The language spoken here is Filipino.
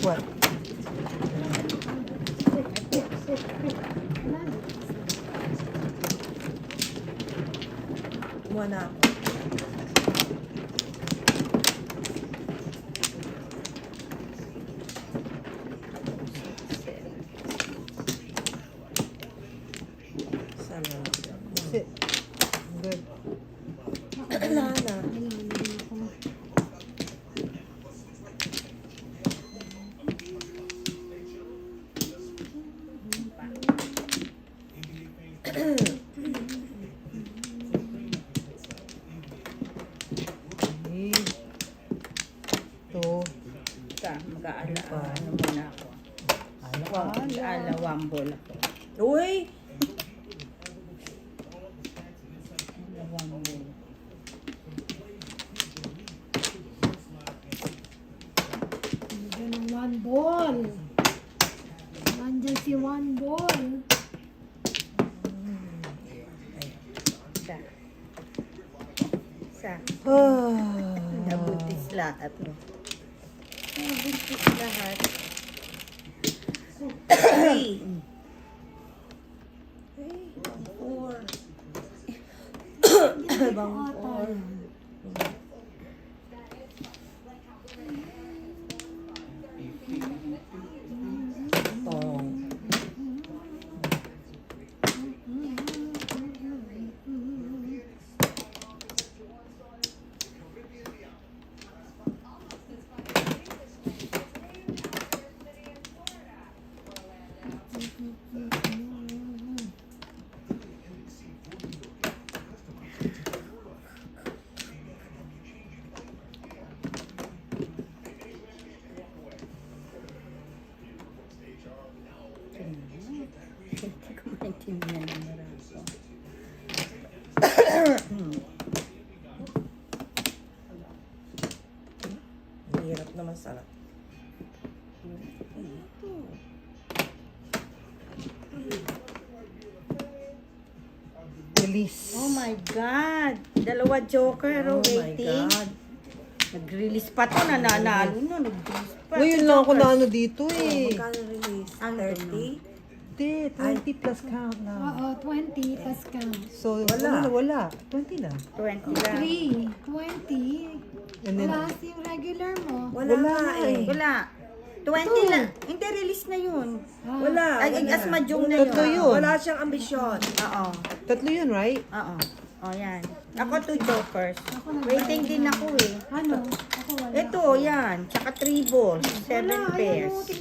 What? Kumuha na ako. Sana. Sit. Good. Wala na. Mag-aala muna ako. Mag-alawambol ako. Uy! Alawambol. Nandiyan ang one ball. Nandiyan si one ball. Isa. Isa. Ah. Nabuntis lahat. No? Nabuntis lahat. Hey! Hey, four. Ibang four. Tong. Hindi ko maintindihan ang marami. Hirap na masarap. Release. Oh my God! Dalawa joker, Oh my waiting. God. Nag-release pa to, nananalo no, nag-release pa. Ngayon lang ako na ano dito Oh, eh. magkano release? Ano 30? Hindi, 20 plus count na. Oo, 20 plus count. So, Wala. wala. 20 na. 20 lang. 3, 20. And then, Plus yung regular mo. Wala Wala nga nga eh. Wala. 20 lang. Hindi, release na yun. Wala. Ay, wala. asmadyong na Tatlo yun. yun. Wala siyang ambisyon. Oo. tatlo yun, right? Oo. O, yan. Ako 2 jokers. Ako na- Waiting din ako eh. Ano? Ako wala. Ito, yan. Tsaka 3 balls. 7 Wala, pairs. ayun,